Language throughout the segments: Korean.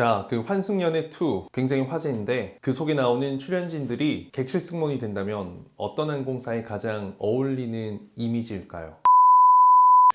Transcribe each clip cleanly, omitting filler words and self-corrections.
자, 그 환승연애 2 굉장히 화제인데 그 속에 나오는 출연진들이 객실 승무원이 된다면 어떤 항공사에 가장 어울리는 이미지일까요?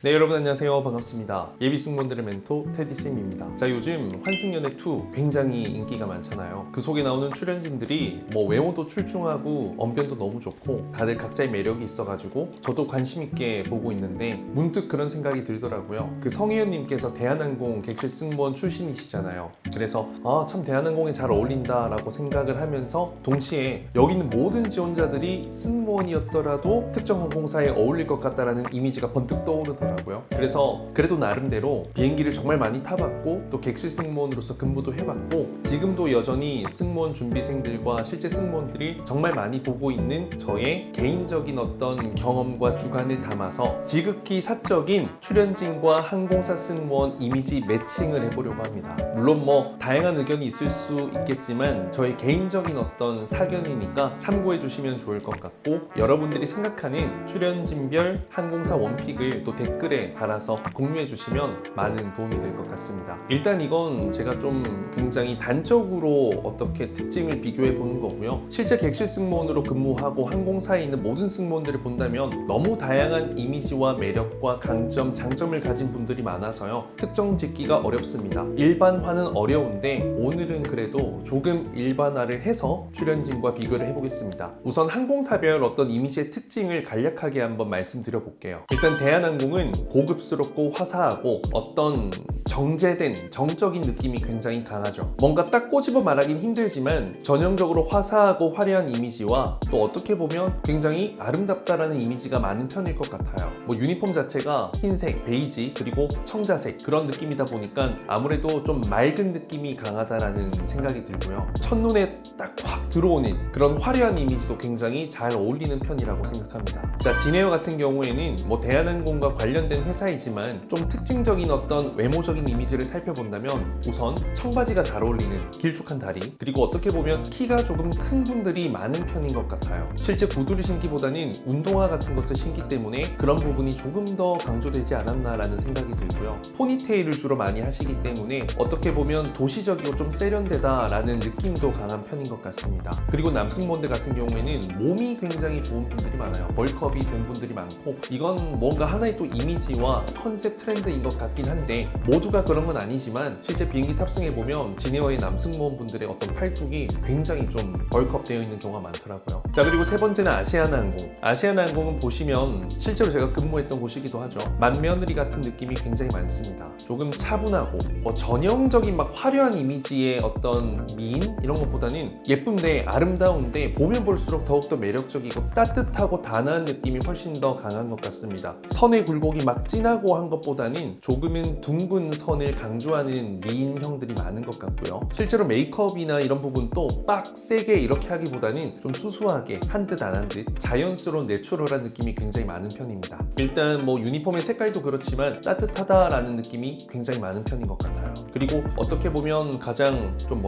네, 여러분 안녕하세요. 반갑습니다. 예비 승무원들의 멘토 테디쌤입니다. 자, 요즘 환승연애 2 굉장히 인기가 많잖아요. 그 속에 나오는 출연진들이 외모도 출중하고 언변도 너무 좋고 다들 각자의 매력이 있어가지고 저도 관심 있게 보고 있는데 문득 그런 생각이 들더라고요. 그 성혜연님께서 대한항공 객실 승무원 출신이시잖아요. 그래서 참 대한항공에 잘 어울린다 라고 생각을 하면서 동시에 여기 있는 모든 지원자들이 승무원이었더라도 특정 항공사에 어울릴 것 같다라는 이미지가 번뜩 떠오르더라고요. 그래서 그래도 나름대로 비행기를 정말 많이 타봤고 또 객실 승무원으로서 근무도 해봤고 지금도 여전히 승무원 준비생들과 실제 승무원들이 정말 많이 보고 있는 저의 개인적인 어떤 경험과 주관을 담아서 지극히 사적인 출연진과 항공사 승무원 이미지 매칭을 해보려고 합니다. 물론 다양한 의견이 있을 수 있겠지만 저의 개인적인 어떤 사견이니까 참고해 주시면 좋을 것 같고, 여러분들이 생각하는 출연진별 항공사 원픽을 또 댓글에 달아서 공유해 주시면 많은 도움이 될 것 같습니다. 일단 이건 제가 좀 굉장히 단적으로 어떻게 특징을 비교해 보는 거고요. 실제 객실 승무원으로 근무하고 항공사에 있는 모든 승무원들을 본다면 너무 다양한 이미지와 매력과 강점, 장점을 가진 분들이 많아서요. 특정 짓기가 어렵습니다. 일반화는 어려운데 오늘은 그래도 조금 일반화를 해서 출연진과 비교를 해보겠습니다. 우선 항공사별 어떤 이미지의 특징을 간략하게 한번 말씀드려 볼게요. 일단 대한항공은 고급스럽고 화사하고 어떤 정제된 정적인 느낌이 굉장히 강하죠. 뭔가 딱 꼬집어 말하긴 힘들지만 전형적으로 화사하고 화려한 이미지와 또 어떻게 보면 굉장히 아름답다라는 이미지가 많은 편일 것 같아요. 유니폼 자체가 흰색, 베이지 그리고 청자색 그런 느낌이다 보니까 아무래도 좀 맑은 느낌이 강하다라는 생각이 들고요. 첫눈에 딱 확 들어오는 그런 화려한 이미지도 굉장히 잘 어울리는 편이라고 생각합니다. 자, 진에어 같은 경우에는 대한항공과 관련된 회사이지만 좀 특징적인 어떤 외모적인 이미지를 살펴본다면 우선 청바지가 잘 어울리는 길쭉한 다리, 그리고 어떻게 보면 키가 조금 큰 분들이 많은 편인 것 같아요. 실제 구두를 신기보다는 운동화 같은 것을 신기 때문에 그런 부분이 조금 더 강조되지 않았나라는 생각이 들고요. 포니테일을 주로 많이 하시기 때문에 어떻게 보면 도시적이고 좀 세련되다라는 느낌도 강한 편인 것 같습니다. 그리고 남승무원들 같은 경우에는 몸이 굉장히 좋은 분들이 많아요. 벌크업이 된 분들이 많고 이건 뭔가 하나의 또 이미지와 컨셉 트렌드인 것 같긴 한데 모두가 그런 건 아니지만 실제 비행기 탑승해보면 진에어의 남승무원 분들의 어떤 팔뚝이 굉장히 좀 벌크업 되어 있는 경우가 많더라고요. 자, 그리고 세 번째는 아시아나항공. 아시아나항공은 보시면 실제로 제가 근무했던 곳이기도 하죠. 맏며느리 같은 느낌이 굉장히 많습니다. 조금 차분하고 전형적인 화려한 이미지의 어떤 미인 이런 것보다는 예쁜데 아름다운데 보면 볼수록 더욱더 매력적이고 따뜻하고 단아한 느낌이 훨씬 더 강한 것 같습니다. 선의 굴곡이 진하고 한 것보다는 조금은 둥근 선을 강조하는 미인형들이 많은 것 같고요. 실제로 메이크업이나 이런 부분도 빡세게 이렇게 하기보다는 좀 수수하게 한 듯 안 한 듯 자연스러운 내추럴한 느낌이 굉장히 많은 편입니다. 일단 유니폼의 색깔도 그렇지만 따뜻하다라는 느낌이 굉장히 많은 편인 것 같아요. 그리고 어떻게 보면 가장 좀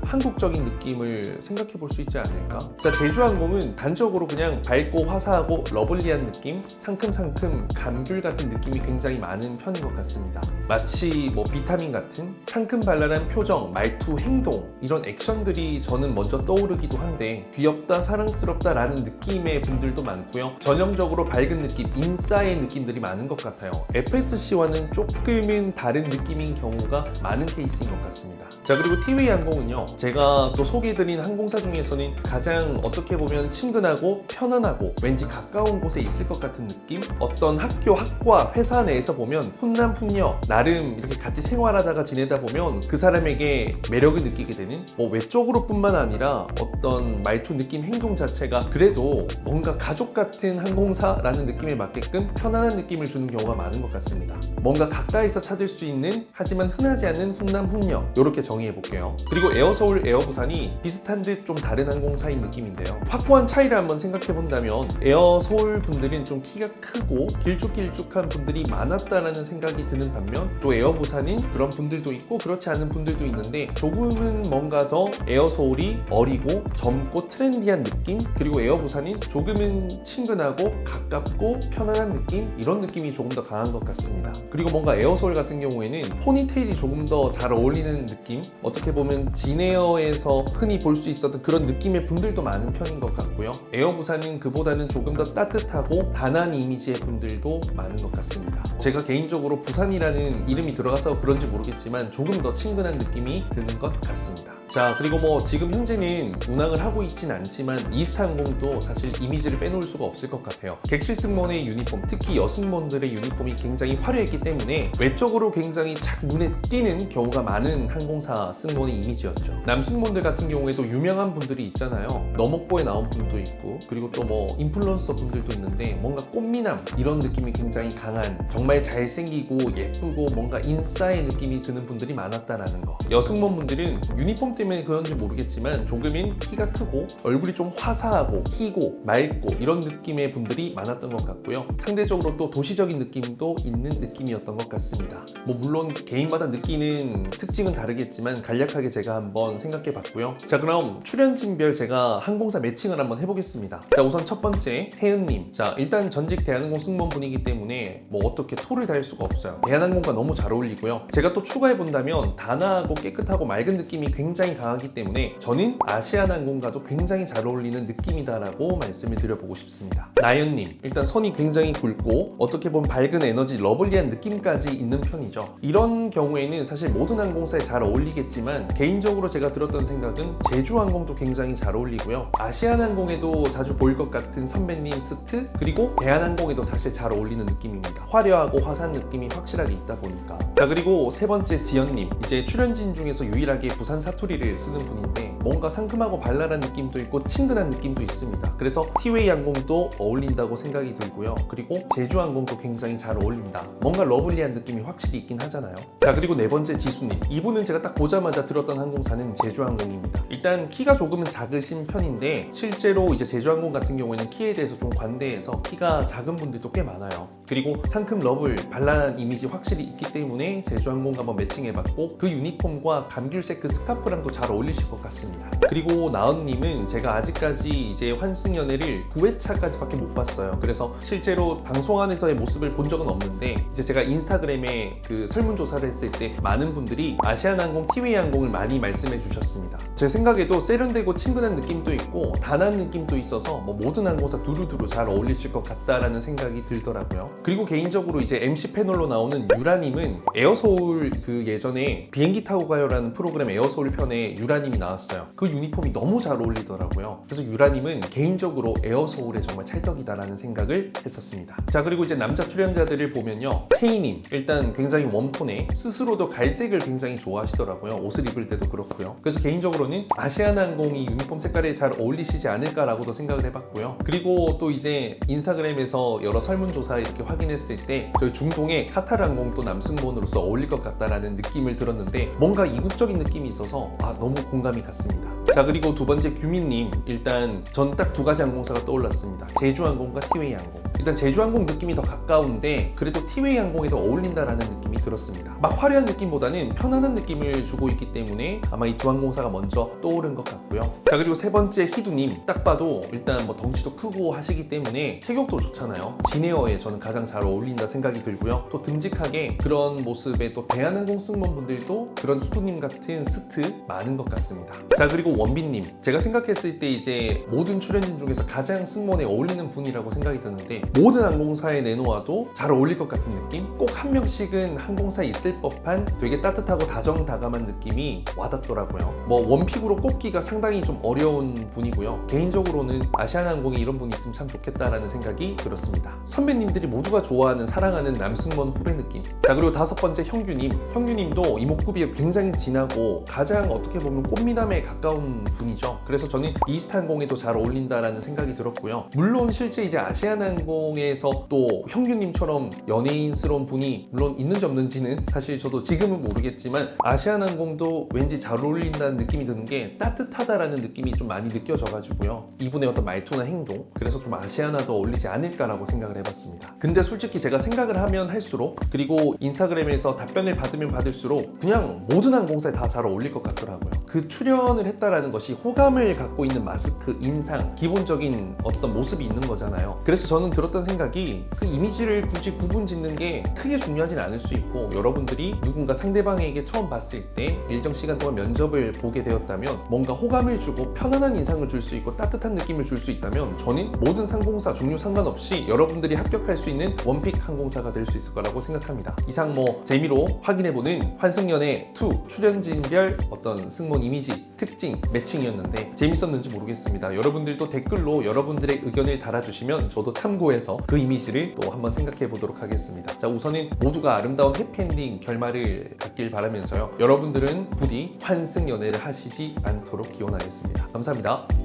한국적인 느낌을 생각해 볼 수 있지 않을까? 자, 제주항공은 단적으로 그냥 밝고 화사하고 러블리한 느낌, 상큼상큼 감귤 같은 느낌이 굉장히 많은 편인 것 같습니다. 마치 비타민 같은 상큼발랄한 표정, 말투, 행동 이런 액션들이 저는 먼저 떠오르기도 한데 귀엽다, 사랑스럽다라는 느낌의 분들도 많고요. 전형적으로 밝은 느낌, 인싸의 느낌들이 많은 것 같아요. FSC와는 조금은 다른 느낌인 경우가 많은 케이스인 것 같습니다. 자, 그리고 티웨이 항공은요, 제가 또 소개해드린 항공사 중에서는 가장 어떻게 보면 친근하고 편안하고 왠지 가까운 곳에 있을 것 같은 느낌? 어떤 학교, 학과, 회사 내에서 보면 훈남, 훈녀 나름 이렇게 같이 생활하다가 지내다 보면 그 사람에게 매력을 느끼게 되는 외적으로 뿐만 아니라 어떤 말투, 느낌, 행동 자체가 그래도 뭔가 가족 같은 항공사라는 느낌에 맞게끔 편안한 느낌을 주는 경우가 많은 것 같습니다. 뭔가 가까이서 찾을 수 있는 하지만 흔하지 않은 훈남, 훈녀 이렇게 정의해 볼게요. 그리고 에어서울, 에어부산이 비슷한 듯 좀 다른 항공사인 느낌인데요. 확고한 차이를 한번 생각해 본다면 에어서울 분들은 좀 키가 크고 길쭉길쭉 걸쭉한 분들이 많았다라는 생각이 드는 반면 또 에어부산은 그런 분들도 있고 그렇지 않은 분들도 있는데 조금은 뭔가 더 에어서울이 어리고 젊고 트렌디한 느낌, 그리고 에어부산은 조금은 친근하고 가깝고 편안한 느낌, 이런 느낌이 조금 더 강한 것 같습니다. 그리고 뭔가 에어서울 같은 경우에는 포니테일이 조금 더 잘 어울리는 느낌, 어떻게 보면 진에어에서 흔히 볼 수 있었던 그런 느낌의 분들도 많은 편인 것 같고요. 에어부산은 그보다는 조금 더 따뜻하고 단아한 이미지의 분들도 많은 것 같습니다. 제가 개인적으로 부산이라는 이름이 들어가서 그런지 모르겠지만 조금 더 친근한 느낌이 드는 것 같습니다. 자, 그리고 뭐 지금 현재는 운항을 하고 있진 않지만 이스타항공도 사실 이미지를 빼놓을 수가 없을 것 같아요. 객실 승무원의 유니폼, 특히 여승무원들의 유니폼이 굉장히 화려했기 때문에 외적으로 굉장히 착 눈에 띄는 경우가 많은 항공사 승무원의 이미지였죠. 남승무원들 같은 경우에도 유명한 분들이 있잖아요. 너목보에 나온 분도 있고, 그리고 또 뭐 인플루언서 분들도 있는데 뭔가 꽃미남 이런 느낌이 굉장히 강한, 정말 잘생기고 예쁘고 뭔가 인싸의 느낌이 드는 분들이 많았다라는 거. 여승무원 분들은 유니폼 때문에 그런지 모르겠지만 조금은 키가 크고 얼굴이 좀 화사하고 희고 맑고 이런 느낌의 분들이 많았던 것 같고요. 상대적으로 또 도시적인 느낌도 있는 느낌이었던 것 같습니다. 뭐 물론 개인마다 느끼는 특징은 다르겠지만 간략하게 제가 한번 생각해 봤고요. 자, 그럼 출연진별 제가 항공사 매칭을 한번 해보겠습니다. 자, 우선 첫 번째 혜은님. 자, 일단 전직 대한항공 승무원 분이기 때문에 뭐 어떻게 토를 달 수가 없어요. 대한항공과 너무 잘 어울리고요. 제가 또 추가해 본다면 단아하고 깨끗하고 맑은 느낌이 굉장히 강하기 때문에 저는 아시아나항공과도 굉장히 잘 어울리는 느낌이다라고 말씀을 드려보고 싶습니다. 나연님, 일단 선이 굉장히 굵고 어떻게 보면 밝은 에너지, 러블리한 느낌까지 있는 편이죠. 이런 경우에는 사실 모든 항공사에 잘 어울리겠지만 개인적으로 제가 들었던 생각은 제주항공도 굉장히 잘 어울리고요. 아시아나항공에도 자주 보일 것 같은 선배님 스트, 그리고 대한항공에도 사실 잘 어울리는 느낌입니다. 화려하고 화사한 느낌이 확실하게 있다 보니까. 자, 그리고 세 번째 지연님. 이제 출연진 중에서 유일하게 부산 사투리를 쓰는 분인데 뭔가 상큼하고 발랄한 느낌도 있고 친근한 느낌도 있습니다. 그래서 티웨이 항공도 어울린다고 생각이 들고요. 그리고 제주항공도 굉장히 잘 어울린다. 뭔가 러블리한 느낌이 확실히 있긴 하잖아요. 자, 그리고 네 번째 지수님. 이분은 제가 딱 보자마자 들었던 항공사는 제주항공입니다. 일단 키가 조금은 작으신 편인데 실제로 이제 제주항공 같은 경우에는 키에 대해서 좀 관대해서 키가 작은 분들도 꽤 많아요. 그리고 상큼 러블 발랄한 이미지 확실히 있기 때문에 제주항공과 한번 매칭해봤고 그 유니폼과 감귤색 그 스카프랑도 잘 어울리실 것 같습니다. 그리고 나은님은 제가 아직까지 이제 환승연애를 9회차까지밖에 못 봤어요. 그래서 실제로 방송 안에서의 모습을 본 적은 없는데 이제 제가 인스타그램에 그 설문조사를 했을 때 많은 분들이 아시아나항공, 티웨이 항공을 많이 말씀해 주셨습니다. 제 생각에도 세련되고 친근한 느낌도 있고 단아한 느낌도 있어서 뭐 모든 항공사 두루두루 잘 어울리실 것 같다라는 생각이 들더라고요. 그리고 개인적으로 이제 MC 패널로 나오는 유라님은 에어서울 그 예전에 비행기 타고 가요라는 프로그램 에어서울 편에 유라님이 나왔어요. 그 유니폼이 너무 잘 어울리더라고요. 그래서 유라님은 개인적으로 에어서울에 정말 찰떡이다라는 생각을 했었습니다. 자, 그리고 이제 남자 출연자들을 보면요. K님, 일단 굉장히 웜톤에 스스로도 갈색을 굉장히 좋아하시더라고요. 옷을 입을 때도 그렇고요. 그래서 개인적으로는 아시아나항공이 유니폼 색깔에 잘 어울리시지 않을까라고도 생각을 해봤고요. 그리고 또 이제 인스타그램에서 여러 설문조사 이렇게 확인했을 때 저희 중동의 카타르항공도 남승무원으로서 어울릴 것 같다라는 느낌을 들었는데 뭔가 이국적인 느낌이 있어서 너무 공감이 갔습니다. 자, 그리고 두 번째 규민님. 일단 전 딱 두 가지 항공사가 떠올랐습니다. 제주항공과 티웨이 항공. 일단 제주항공 느낌이 더 가까운데 그래도 티웨이 항공에 더 어울린다라는 느낌이 들었습니다. 막 화려한 느낌보다는 편안한 느낌을 주고 있기 때문에 아마 이 두 항공사가 먼저 떠오른 것 같고요. 자, 그리고 세 번째 희두님. 딱 봐도 일단 뭐 덩치도 크고 하시기 때문에 체격도 좋잖아요. 진에어에 저는 가장 잘 어울린다 생각이 들고요. 또 듬직하게 그런 모습에 또 대한항공 승무원분들도 그런 희두님 같은 스트 많은 것 같습니다. 자, 그리고 원빈님. 제가 생각했을 때 이제 모든 출연진 중에서 가장 승무원에 어울리는 분이라고 생각이 드는데 모든 항공사에 내놓아도 잘 어울릴 것 같은 느낌? 꼭 한 명씩은 항공사에 있을 법한 되게 따뜻하고 다정다감한 느낌이 와닿더라고요. 뭐 원픽으로 꼽기가 상당히 좀 어려운 분이고요. 개인적으로는 아시아나항공에 이런 분이 있으면 참 좋겠다라는 생각이 들었습니다. 선배님들이 모두가 좋아하는 사랑하는 남승무원 후배 느낌. 자, 그리고 다섯 번째 형규님. 형규님도 이목구비가 굉장히 진하고 가장 어떻게 보면 꽃미남에 가까운 분이죠. 그래서 저는 이스타항공에도 잘 어울린다라는 생각이 들었고요. 물론 실제 이제 아시아나항공 항공에서 또 형규님처럼 연예인스러운 분이 물론 있는지 없는지는 사실 저도 지금은 모르겠지만 아시아나항공도 왠지 잘 어울린다는 느낌이 드는 게 따뜻하다라는 느낌이 좀 많이 느껴져가지고요. 이분의 어떤 말투나 행동, 그래서 좀 아시아나도 어울리지 않을까라고 생각을 해봤습니다. 근데 솔직히 제가 생각을 하면 할수록, 그리고 인스타그램에서 답변을 받으면 받을수록 그냥 모든 항공사에 다 잘 어울릴 것 같더라고요. 그 출연을 했다라는 것이 호감을 갖고 있는 마스크, 인상, 기본적인 어떤 모습이 있는 거잖아요. 그래서 저는 들었던 생각이 그 이미지를 굳이 구분 짓는 게 크게 중요하진 않을 수 있고, 여러분들이 누군가 상대방에게 처음 봤을 때 일정 시간 동안 면접을 보게 되었다면 뭔가 호감을 주고 편안한 인상을 줄 수 있고 따뜻한 느낌을 줄 수 있다면 저는 모든 상공사 종류 상관없이 여러분들이 합격할 수 있는 원픽 항공사가 될 수 있을 거라고 생각합니다. 이상 재미로 확인해보는 환승연애 2 출연진별 어떤 승무원 이미지, 특징, 매칭이었는데 재밌었는지 모르겠습니다. 여러분들도 댓글로 여러분들의 의견을 달아주시면 저도 참고해서 그 이미지를 또 한번 생각해 보도록 하겠습니다. 자, 우선은 모두가 아름다운 해피엔딩 결말을 갖길 바라면서요. 여러분들은 부디 환승연애를 하시지 않도록 기원하겠습니다. 감사합니다.